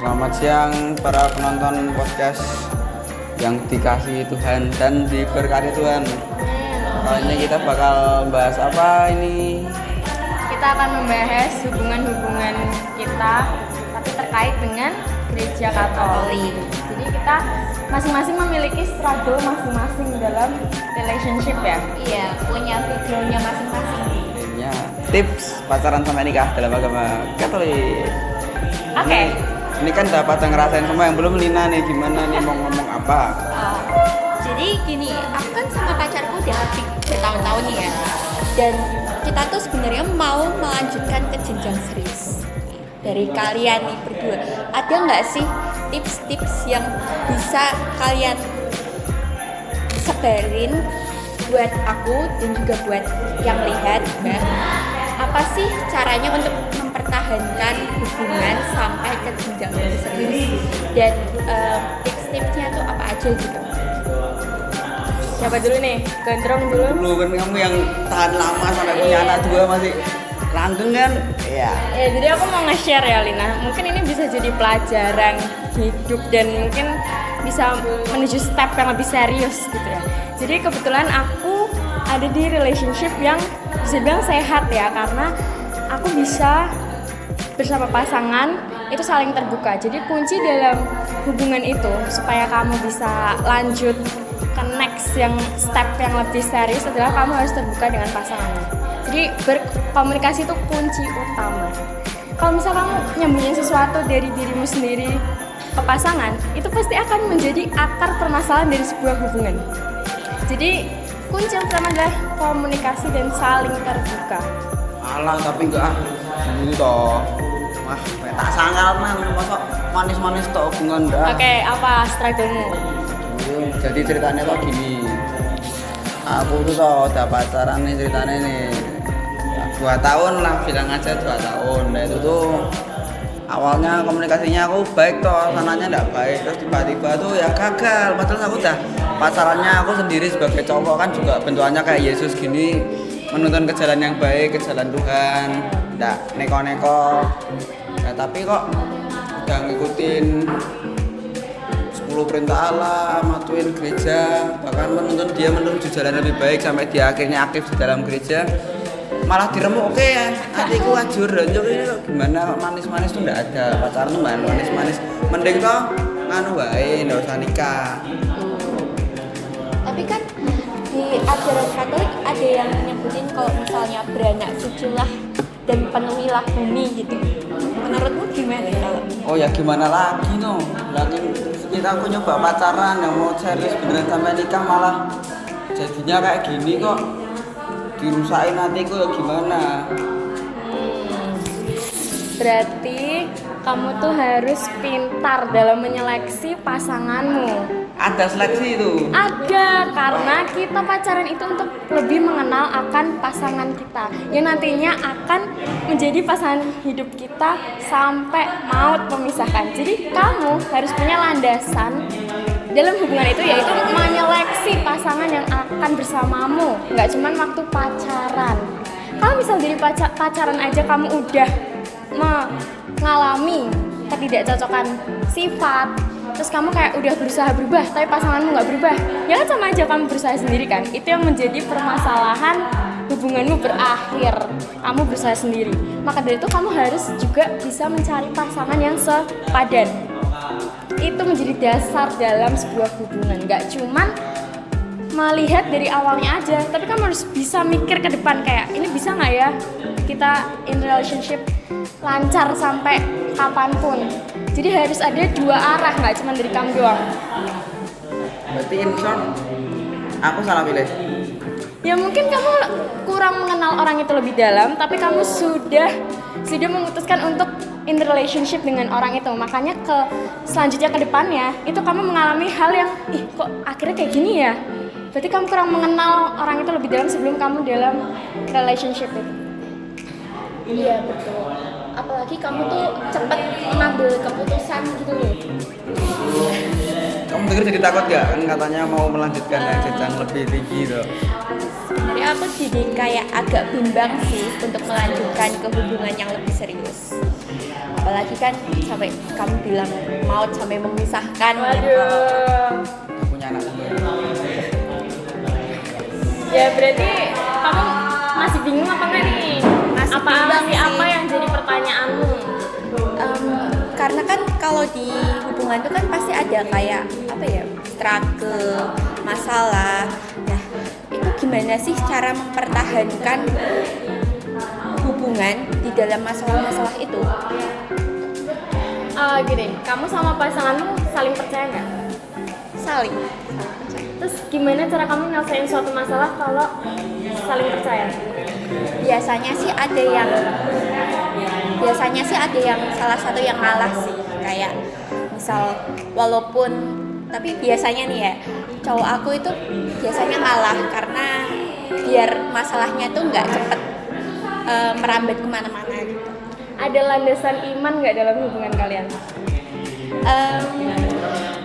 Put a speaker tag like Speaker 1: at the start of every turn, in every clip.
Speaker 1: Selamat siang para penonton podcast yang dikasihi Tuhan dan diberkati Tuhan. Kali ini kita bakal bahas apa ini?
Speaker 2: Kita akan membahas hubungan-hubungan kita, tapi terkait dengan gereja Katolik. Jadi kita masing-masing memiliki struggle masing-masing dalam relationship ya.
Speaker 3: Iya, punya backgroundnya masing-masing.
Speaker 1: Ya, tips pacaran sampai nikah dalam agama Katolik.
Speaker 2: Oke.
Speaker 1: Ini kan udah pada ngerasain semua, yang belum Lina nih gimana nih mau ngomong apa?
Speaker 3: Jadi gini, aku kan sama pacarku udah bertahun-tahun nih ya. Dan kita tuh sebenarnya mau melanjutkan ke jenjang serius. Dari kalian nih berdua, ada nggak sih tips-tips yang bisa kalian sebarin buat aku dan juga buat yang lihat, Mbak? Apa sih caranya untuk mempertahankan hubungan sampai ke jenjang lebih serius? Dan tips-tipsnya tuh apa aja gitu?
Speaker 2: Siapa dulu nih? Gondrong dulu.
Speaker 1: Dulu kan kamu yang tahan lama sampai punya anak dua masih langgeng kan? Iya.
Speaker 2: Ya, jadi aku mau nge-share ya Lina. Mungkin ini bisa jadi pelajaran hidup dan mungkin bisa menuju step yang lebih serius gitu ya. Jadi kebetulan aku ada di relationship yang bisa bilang sehat ya, karena aku bisa bersama pasangan itu saling terbuka. Jadi kunci dalam hubungan itu supaya kamu bisa lanjut ke next yang step yang lebih serius adalah kamu harus terbuka dengan pasanganmu. Jadi berkomunikasi itu kunci utama. Kalau misal kamu nyembunyiin sesuatu dari dirimu sendiri ke pasangan, itu pasti akan menjadi akar permasalahan dari sebuah hubungan. Jadi kunci yang pertama adalah komunikasi dan saling terbuka.
Speaker 1: Alah tapi enggak gitu toh. Wah, tak sangkal man, masa manis-manis toh hubungan dah.
Speaker 2: Oke, apa struggle-mu?
Speaker 1: Jadi ceritanya kok gini. Aku tuh toh udah pacaran nih ceritanya nih. 2 tahun lah, bilang aja 2 tahun. Nah itu tuh awalnya komunikasinya aku baik toh, sananya enggak baik. Terus tiba-tiba tuh ya gagal. Padahal aku udah pacarannya aku sendiri sebagai cowok kan juga bentukannya kayak Yesus gini, menuntun ke jalan yang baik, ke jalan Tuhan, enggak neko-neko. Nah, tapi kok udah ngikutin 10 perintah Allah, matuin gereja, bahkan menuntun dia menuju jalan lebih baik sampai dia akhirnya aktif di dalam gereja. Malah diremuk oke ya, hatiku ajur ranjok ini kok gimana, manis-manis tuh enggak ada, pacaran tuh manis-manis. Mending toh nganu wae, enggak usah nikah.
Speaker 3: Tapi kan di ajaran Katolik ada yang nyebutin kalau misalnya beranak cuculah dan penuhilah bumi gitu. Menurutmu gimana kalau?
Speaker 1: Oh ya gimana lagi no, lagi kita aku nyoba pacaran yang mau serius beneran sampai nikah malah jadinya kayak gini kok, dirusain hatiku ya gimana?
Speaker 2: Berarti kamu tuh harus pintar dalam menyeleksi pasanganmu.
Speaker 1: Ada seleksi itu?
Speaker 2: Ada, karena kita pacaran itu untuk lebih mengenal akan pasangan kita yang nantinya akan menjadi pasangan hidup kita sampai maut memisahkan. Jadi kamu harus punya landasan dalam hubungan itu, yaitu menyeleksi pasangan yang akan bersamamu, nggak cuma waktu pacaran. Kalau misal dari pacaran aja kamu udah mengalami ketidakcocokan sifat, terus kamu kayak udah berusaha berubah tapi pasanganmu nggak berubah, ya kan sama aja kamu berusaha sendiri kan. Itu yang menjadi permasalahan hubunganmu berakhir, kamu berusaha sendiri. Maka dari itu kamu harus juga bisa mencari pasangan yang sepadan. Itu menjadi dasar dalam sebuah hubungan, nggak cuman melihat dari awalnya aja, tapi kamu harus bisa mikir ke depan kayak ini bisa nggak ya kita in relationship lancar sampai kapanpun. Jadi harus ada dua arah, nggak cuma dari kamu doang.
Speaker 1: Berarti in short aku salah pilih.
Speaker 2: Ya mungkin kamu kurang mengenal orang itu lebih dalam, tapi kamu sudah memutuskan untuk in relationship dengan orang itu. Makanya selanjutnya ke depannya itu kamu mengalami hal yang kok akhirnya kayak gini ya. Berarti kamu kurang mengenal orang itu lebih dalam sebelum kamu dalam relationship itu.
Speaker 3: Iya betul. Apalagi kamu tuh cepet mengambil keputusan gitu loh.
Speaker 1: Kamu denger jadi takut gak? Kan katanya mau melanjutkan jenjang lebih tinggi tuh.
Speaker 3: Sebenarnya aku jadi kayak agak bimbang sih untuk melanjutkan ke hubungan yang lebih serius. apalagi kan sampai kamu bilang maut sampai memisahkan.
Speaker 2: Waduh.
Speaker 1: Udah punya anak sendiri.
Speaker 2: Ya berarti kamu masih bingung apa enggak nih?
Speaker 3: Masih
Speaker 2: Apa
Speaker 3: bimbang sih.
Speaker 2: apa yang jadi pertanyaanmu?
Speaker 3: Karena kan kalau di hubungan itu kan pasti ada kayak apa ya, struggle, masalah. Nah, itu gimana sih cara mempertahankan hubungan di dalam masalah-masalah itu?
Speaker 2: Gini, kamu sama pasanganmu saling percaya nggak?
Speaker 3: Saling.
Speaker 2: Terus gimana cara kamu nyelesain suatu masalah kalau saling percaya?
Speaker 3: Biasanya sih ada yang salah satu yang ngalah sih, kayak misal walaupun, tapi biasanya nih ya cowok aku itu biasanya ngalah karena biar masalahnya tuh nggak cepet merambat kemana-mana gitu.
Speaker 2: Ada landasan iman nggak dalam hubungan kalian?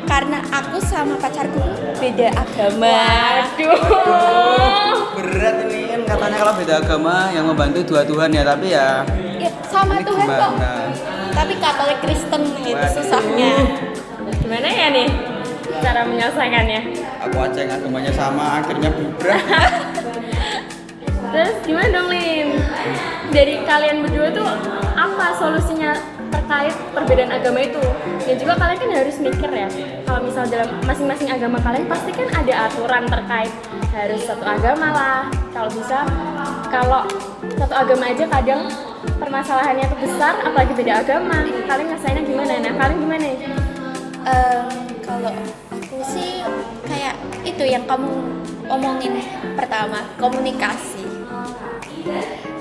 Speaker 3: Karena aku sama pacarku beda agama.
Speaker 2: Waduh.
Speaker 1: Berat ini kan katanya kalau beda agama yang membantu dua Tuhan ya, tapi ya
Speaker 3: Ya, sama
Speaker 1: ini
Speaker 3: Tuhan kok.
Speaker 1: gimana?
Speaker 3: Tapi Katolik Kristen itu
Speaker 1: Waduh.
Speaker 3: susahnya.
Speaker 2: Gimana ya nih cara menyelesaikannya?
Speaker 1: Aku aja yang agamanya sama akhirnya bubrah.
Speaker 2: Terus gimana dong Lin? Dari kalian berdua tuh apa solusinya terkait perbedaan agama itu? Dan juga kalian kan harus mikir ya, kalau misal dalam masing-masing agama kalian pasti kan ada aturan terkait harus satu agama lah. Kalau bisa, kalau satu agama aja kadang permasalahannya tuh besar, apalagi beda agama. Kalian ngerasainnya gimana? Nah, kalian gimana?
Speaker 3: Kalau aku sih kayak itu yang kamu omongin pertama,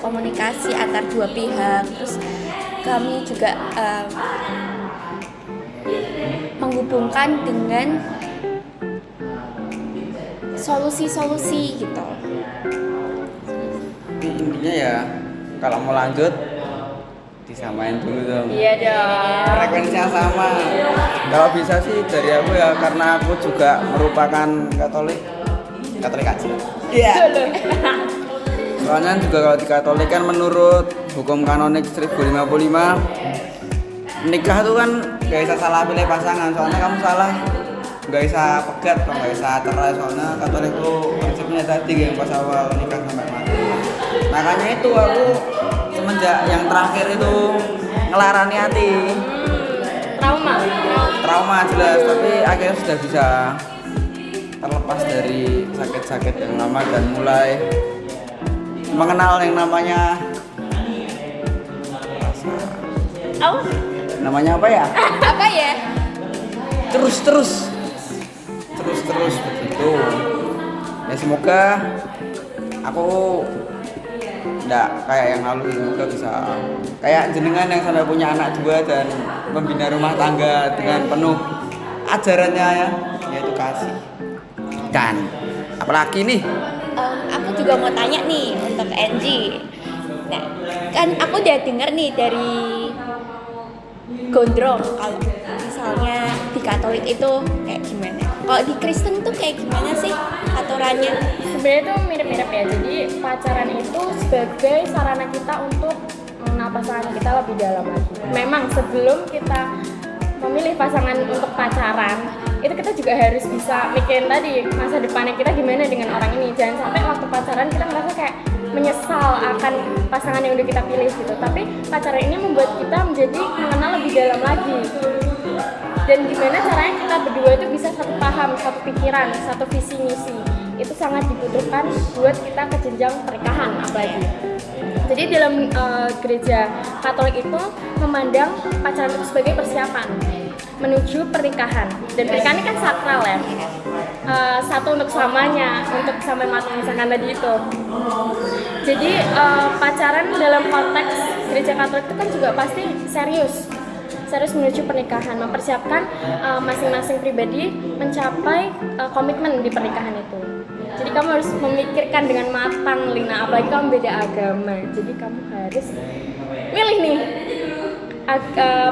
Speaker 3: komunikasi antar dua pihak. Terus kami juga menghubungkan dengan solusi-solusi gitu.
Speaker 1: Tapi intinya ya kalau mau lanjut disamain dulu dong.
Speaker 2: Iya dong.
Speaker 1: Frekuensinya sama. Kalau bisa sih dari aku ya, karena aku juga merupakan Katolik aja. Iya. Soalnya juga kalau di Katolik kan menurut hukum kanonik 1055 nikah tuh kan gak bisa salah pilih pasangan. Soalnya kamu salah gak bisa pegat, gak bisa cerai. Soalnya Katolik tuh prinsipnya tadi yang pas awal nikah sampai mati. Makanya itu aku semenjak yang terakhir itu ngelarani hati. Trauma jelas, tapi akhirnya sudah bisa terlepas dari sakit-sakit yang lama dan mulai mengenal yang namanya namanya apa ya?
Speaker 3: Apa ya?
Speaker 1: Terus begitu. Ya semoga aku enggak kayak yang lalu, semoga bisa kayak jenengan yang sampai punya anak 2 dan membina rumah tangga dengan penuh ajarannya ya, yaitu kasih. Dan apalagi nih?
Speaker 3: Aku juga mau tanya nih untuk Angie. Nah, kan aku udah denger nih dari Gondrong kalau misalnya di Katolik itu kayak gimana? Kalau di Kristen tuh kayak gimana sih aturannya?
Speaker 2: Sebenarnya itu mirip-mirip ya. Jadi pacaran itu sebagai sarana kita untuk mengenal pasangan kita lebih dalam lagi. Memang sebelum kita memilih pasangan untuk pacaran, itu kita juga harus bisa mikirin tadi masa depannya kita gimana dengan orang ini. Jangan sampai waktu pacaran kita merasa kayak menyesal akan pasangan yang udah kita pilih gitu. Tapi pacaran ini membuat kita menjadi mengenal lebih dalam lagi. Dan gimana caranya kita berdua itu bisa satu paham, satu pikiran, satu visi misi. Itu sangat dibutuhkan buat kita ke jenjang pernikahan apalagi. Jadi dalam gereja Katolik itu memandang pacaran itu sebagai persiapan menuju pernikahan. Dan pernikahan ini kan sakral ya. Satu untuk selamanya, untuk sampai mati misalkan tadi itu. Jadi pacaran dalam konteks gereja Katolik itu kan juga pasti serius menuju pernikahan, mempersiapkan masing-masing pribadi mencapai komitmen di pernikahan itu. Jadi kamu harus memikirkan dengan matang, Lina, apalagi kamu beda agama. Jadi kamu harus milih nih,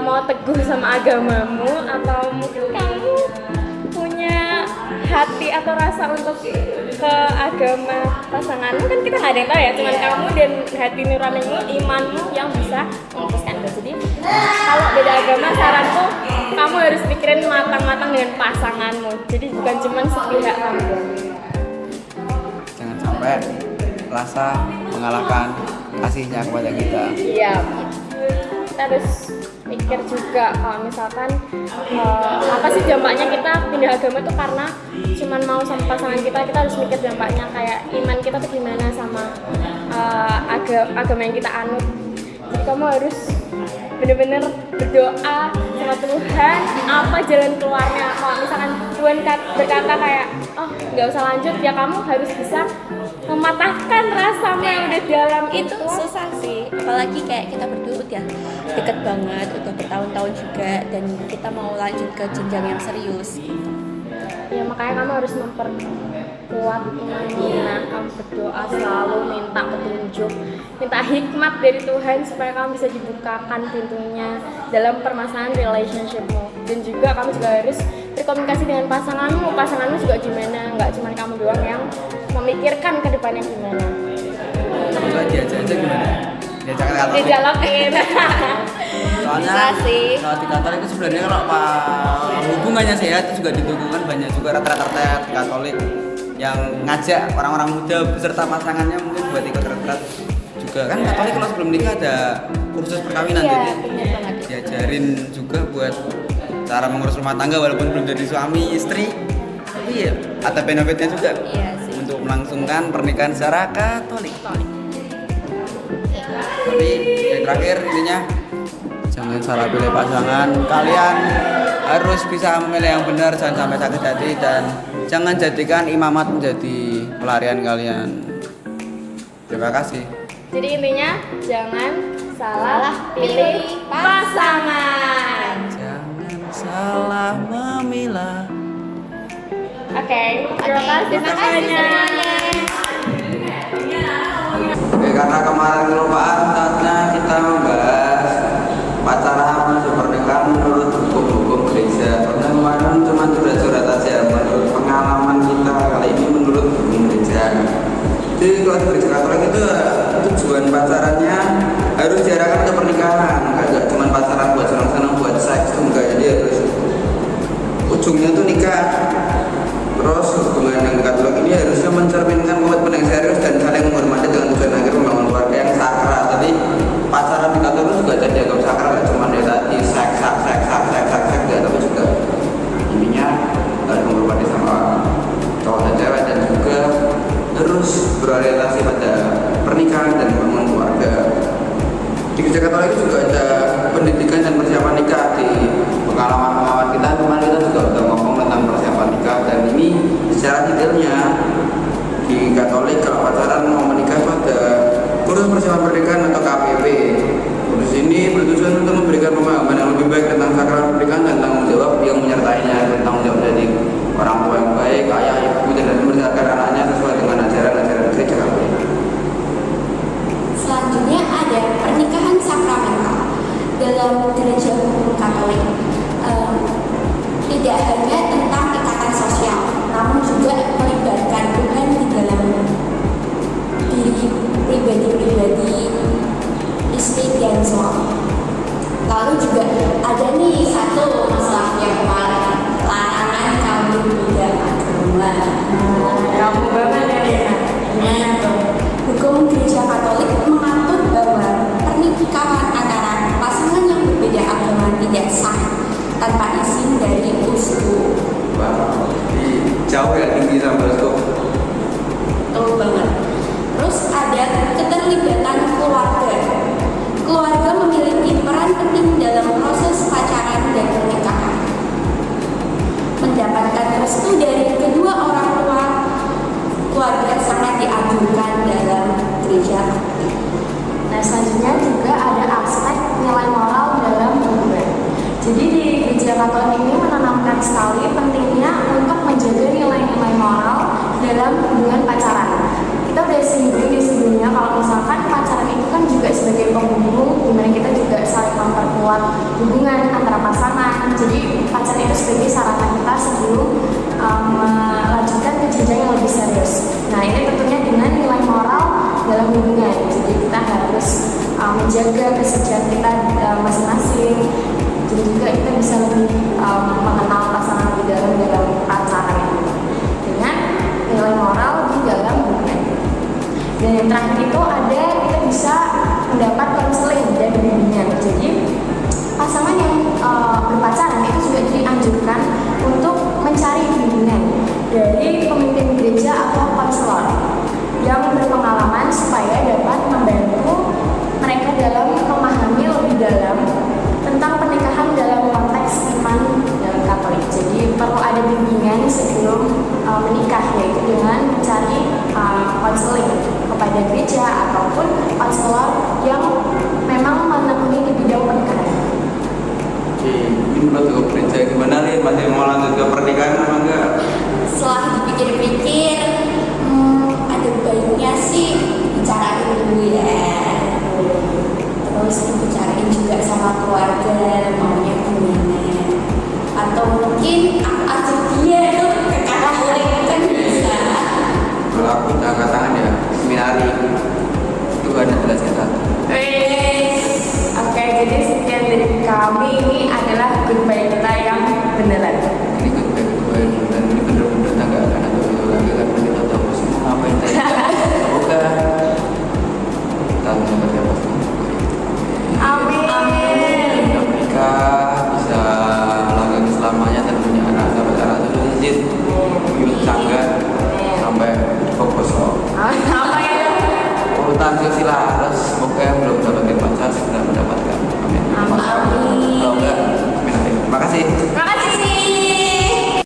Speaker 2: mau teguh sama agamamu atau mungkin kamu punya hati atau rasa untuk ke agama pasanganmu. Kan kita nggak ada yang tahu ya, cuman kamu dan hati nuranimu, imanmu yang bisa memutuskan itu. Jadi kalau beda agama saranku kamu harus pikirin matang-matang dengan pasanganmu. Jadi bukan cuma sepihak kamu.
Speaker 1: Jangan sampai rasa mengalahkan kasihnya kepada kita.
Speaker 2: Iya. Kita harus mikir juga kalau misalkan apa sih dampaknya kita pindah agama itu karena cuman mau sama pasangan kita harus mikir dampaknya kayak iman kita tuh gimana sama agama yang kita anut. Jadi kamu harus bener-bener berdoa sama Tuhan apa jalan keluarnya. Kalau misalkan Tuhan berkata kayak oh nggak usah lanjut, ya kamu harus bisa mematahkan rasamu yang udah dalam
Speaker 3: Itu susah sih, apalagi kayak kita berdua udah deket banget, udah bertahun-tahun juga, dan kita mau lanjut ke jenjang yang serius.
Speaker 2: Ya makanya kamu harus memperkuat imannya, kamu berdoa selalu, minta petunjuk, minta hikmat dari Tuhan supaya kamu bisa dibukakan pintunya dalam permasalahan relationshipmu. Dan juga kamu juga harus berkomunikasi dengan pasanganmu juga gimana, nggak cuma kamu doang yang memikirkan ke depannya gimana.
Speaker 1: Juga diajak gimana?
Speaker 2: Didialogin.
Speaker 1: Soalnya kalau di Katolik itu sebenarnya kalau hubungannya sehat itu juga didukungkan banyak juga retret-retret Katolik yang ngajak orang-orang muda beserta pasangannya mungkin buat ikut retret juga kan. Katolik kalau sebelum nikah ada kursus perkawinan,
Speaker 3: Iya,
Speaker 1: jadi
Speaker 3: bener banget.
Speaker 1: diajarin juga buat cara mengurus rumah tangga walaupun belum jadi suami istri, tapi ya ada benefitnya juga.
Speaker 3: Iya sih.
Speaker 1: Untuk melangsungkan pernikahan secara Katolik. Tapi yang terakhir intinya jangan salah pilih pasangan. Kalian harus bisa memilih yang benar, jangan sampai sakit hati, dan jangan jadikan imamat menjadi pelarian kalian. Terima kasih.
Speaker 2: Jadi intinya jangan salah pilih pasangan.
Speaker 1: Jangan salah memilah.
Speaker 2: Oke, terima kasih semuanya.
Speaker 1: Oke, karena kemarin kelupaan, saatnya kita membahas pacaran menuju pernikahan menurut hukum-hukum gereja. Karena kemarin cuma curhat-curhat aja menurut pengalaman kita, kali ini menurut hukum gereja. Jadi kalau di gereja Katolik itu tujuan pacarannya harus diarahkan ke pernikahan, nggak cuma pacaran buat senang-senang, buat seks itu enggak. Jadi harus ujungnya tuh nikah. Terus hubungan yang Katolik ini harusnya mencerminkan komitmen yang serius dan saling menghormati dengan tujuan akhir membangun keluarga yang sakral. Jadi pacaran di Katolik juga ada dianggap sakral, nggak cuma dia tadi seks, enggak, tapi juga intinya harus menghormati sama cowok dan cewek, dan juga harus berorientasi pada pernikahan dan membangun keluarga. Di gereja Katolik juga ada pendidikan dan persiapan nikah. Di pengalaman kita kemarin kita juga udah ngomong tentang persiapan nikah, dan ini secara detailnya di Katolik kalau pacaran mau menikah itu ada kursus persiapan pernikahan atau KPP. Kursus ini bertujuan untuk memberikan pemahaman yang lebih baik tentang sakral pernikahan dan tanggung jawab yang menyertainya, dan tanggung jawab dari orang tua yang baik, ayah, ibu, dan membesarkan anaknya sesuai dengan ajaran-ajaran gereja Katolik.
Speaker 3: Selanjutnya ada pernikahan sakramental. Dalam gereja hukum Katolik tidak hanya tentang ikatan sosial, namun juga melibatkan Tuhan di dalam diri pribadi-pribadi istri dan suami. Lalu juga ada nih satu masalah yang kemarin, larangan kawin beda agama.
Speaker 2: Kamu banget ya.
Speaker 3: Gimana tuh? Hukum gereja Katolik mengatur bahwa pernikahan antara pasangan yang berbeda agama tidak sah tanpa izin dari uskup.
Speaker 1: Wah, jauh ya tinggi sama uskup.
Speaker 3: Betul banget. Terus ada keterlibatan keluarga. Keluarga memiliki peran penting dalam proses pacaran dan pernikahan. Mendapatkan restu dari kedua orang tua, keluarga sangat dianjurkan dalam gereja.
Speaker 2: Nah selanjutnya juga ada aspek nilai moral dalam hubungan. Jadi di gereja Katolik ini menanamkan sekali pentingnya untuk menjaga nilai-nilai moral dalam hubungan pacaran. Kita udah singgung di sebelumnya kalau misalkan pacaran itu kan juga sebagai penghubung, dimana kita juga saling memperkuat hubungan antara pasangan. Jadi pacaran itu sebagai sarana kita sebelum melanjutkan ke jenjang yang lebih serius. Nah ini tentunya dengan nilai moral dalam hubungan. Jadi kita harus menjaga kesucian kita masing-masing. Jadi juga kita bisa lebih mengenal pasangan di dalam pacaran itu dengan nilai moral di dalam hubungan. Dan yang terakhir itu ada kita bisa mendapat konseling dan bimbingan. Jadi pasangan yang berpacaran itu juga dianjurkan untuk mencari bimbingan dari pemimpin gereja atau konselor yang berpengalaman supaya dapat membantu mereka dalam memahami lebih dalam tentang pernikahan dalam konteks iman dalam Katolik. Jadi perlu ada bimbingan sebelum menikah, yaitu dengan mencari konseling kepada gereja ataupun konselor yang memang menekuni di bidang pernikahan.
Speaker 1: Oke, menurut gereja gimana nih? Masih mau lanjut ke pernikahan apa enggak?
Speaker 3: Setelah dipikir-pikir, ada baiknya sih bicarain dulu ya. Terus dibicarain juga sama keluarga maunya gimana.